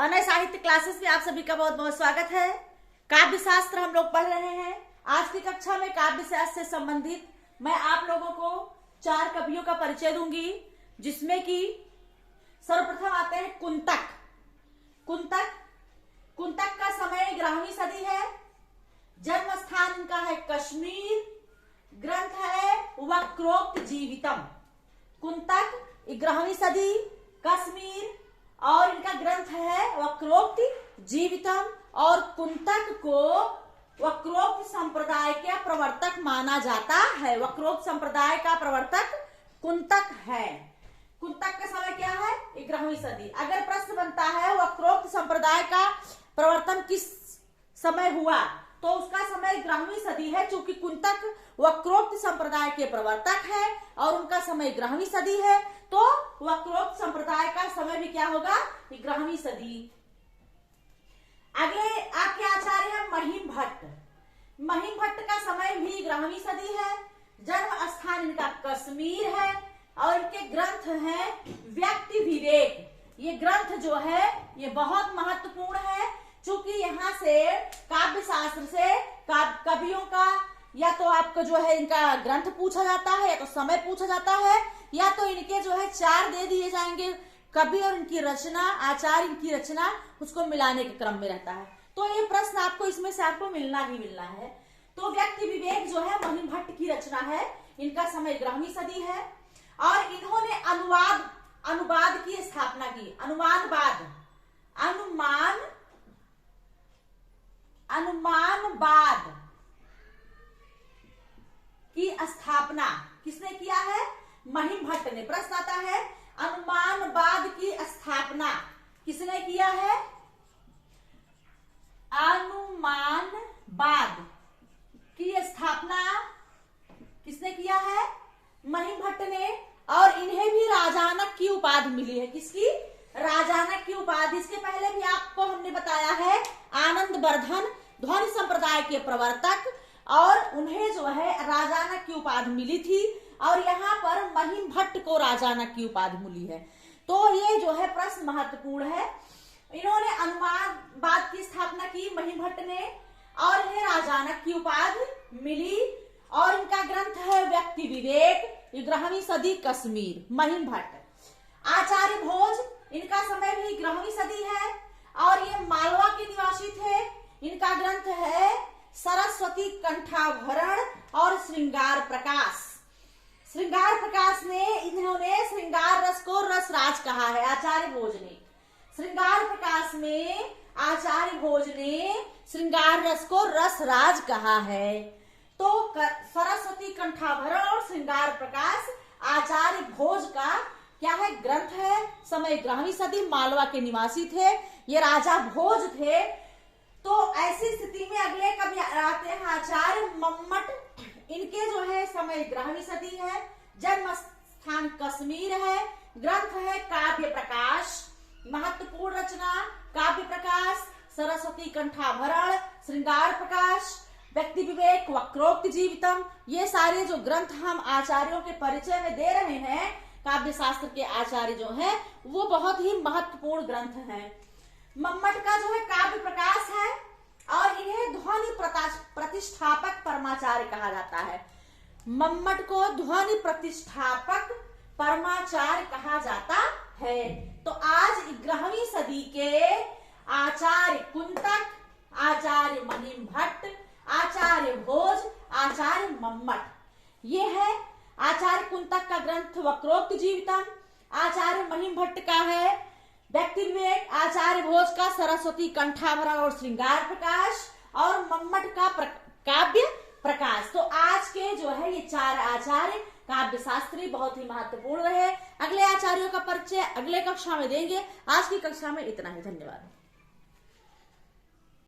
अनय साहित्य क्लासेस में आप सभी का बहुत बहुत स्वागत है। काव्य शास्त्र हम लोग पढ़ रहे हैं। आज की कक्षा में काव्य शास्त्र से संबंधित मैं आप लोगों को 4 कवियों का परिचय दूंगी, जिसमें कि सर्वप्रथम आते हैं कुंतक। कुंतक का समय 11वीं सदी है। जन्म स्थान इनका है कश्मीर। ग्रंथ है वक्रोक्त जीवितम। कुंतक 11वीं सदी, कश्मीर, और इनका ग्रंथ है वक्रोक्त जीवितम। और कुंतक को वक्रोक्त संप्रदाय का प्रवर्तक माना जाता है। वक्रोक्त संप्रदाय का प्रवर्तक कुंतक है। कुंतक का समय क्या है? 11वीं सदी। अगर प्रश्न बनता है वक्रोक्त संप्रदाय का प्रवर्तन किस समय हुआ, तो उसका समय 11वीं सदी है। चूंकि कुंतक वक्रोक्त संप्रदाय के प्रवर्तक है और उनका समय 11वीं सदी है, तो वक्रोक्त संप्रदाय का समय भी क्या होगा? 11वीं सदी। अगले आपके आचार्य हैं महिम भट्ट। महिम भट्ट का समय भी 11वीं सदी है। जन्म स्थान इनका कश्मीर है और इनके ग्रंथ हैं व्यक्ति विवेक। ये ग्रंथ जो है ये बहुत महत्वपूर्ण है, चूंकि यहाँ से काव्य शास्त्र से कवियों का या तो आपको जो है इनका ग्रंथ पूछा जाता है, या तो समय पूछा जाता है, या तो इनके जो है 4 दे दिए जाएंगे, कवि और इनकी रचना, आचार्य इनकी रचना, उसको मिलाने के क्रम में रहता है। तो ये प्रश्न आपको इसमें से आपको मिलना ही मिलना है। तो व्यक्ति विवेक जो है महिम भट्ट की रचना है। इनका समय 11वीं सदी है और इन्होंने अनुवाद की स्थापना की। अनुमानवाद की स्थापना किसने किया है? महिम भट्ट ने। प्रश्न आता है अनुमानवाद की स्थापना किसने किया है? अनुमानवाद की स्थापना किसने किया है? महिम भट्ट ने। और इन्हें भी राजानक की उपाधि मिली है। किसकी? राजानक की उपाधि। इसके पहले भी आपको हमने बताया है आनंद वर्धन ध्वनि संप्रदाय के प्रवर्तक, और उन्हें जो है राजानक की उपाधि मिली थी, और यहाँ पर महिम भट्ट को राजानक की उपाधि मिली है। तो ये जो है प्रश्न महत्वपूर्ण है। इन्होंने अनुमानवाद की स्थापना की महिम भट्ट ने, और इन्हें राजानक की उपाधि मिली, और इनका ग्रंथ है व्यक्ति विवेक। 11वीं सदी, कश्मीर, महिम भट्ट। आचार्य भोज, इनका समय भी 11वीं सदी है और ये मालवा के निवासी थे। इनका ग्रंथ है सरस्वती कंठाभरण और श्रृंगार प्रकाश। श्रृंगार प्रकाश ने, इन्होंने श्रृंगार रस को रसराज कहा है, आचार्य भोज ने। श्रृंगार प्रकाश में आचार्य भोज ने श्रृंगार रस को रसराज कहा है। तो सरस्वती कंठाभरण और श्रृंगार प्रकाश आचार्य भोज का क्या है? ग्रंथ है। समय 11वीं सदी, मालवा के निवासी थे, ये राजा भोज थे। तो ऐसी स्थिति में अगले कवि आते हैं आचार्य मम्मट। इनके जो है समय 11वीं सदी है। जन्म स्थान कश्मीर है। ग्रंथ है काव्य प्रकाश। महत्वपूर्ण रचना काव्य प्रकाश, सरस्वती कंठाभरण, श्रृंगार प्रकाश, व्यक्ति विवेक, वक्रोक्त जीवितम। ये सारे जो ग्रंथ हम आचार्यों के परिचय में दे रहे हैं, काव्य शास्त्र के आचार्य जो हैं, वो बहुत ही महत्वपूर्ण ग्रंथ हैं। मम्मट का जो है काव्य प्रकाश है, और इन्हें ध्वनि प्रतिष्ठापक परमाचार्य कहा जाता है। मम्मट को ध्वनि प्रतिष्ठापक परमाचार्य कहा जाता है। तो आज 11वीं सदी के आचार्य कुंतक, आचार्य महिम भट्ट, आचार्य भोज, आचार्य मम्मट, ये है। आचार्य कुंतक का ग्रंथ वक्रोक्त जीवितम, आचार्य महिम भट्ट का है व्यक्ति विवेक, आचार्य भोज का सरस्वती कंठाभरण और श्रृंगार प्रकाश, और मम्मट का काव्य प्रकाश। तो आज के जो है ये 4 आचार्य काव्य शास्त्री बहुत ही महत्वपूर्ण रहे। अगले आचार्यों का परिचय अगले कक्षा में देंगे। आज की कक्षा में इतना ही। धन्यवाद।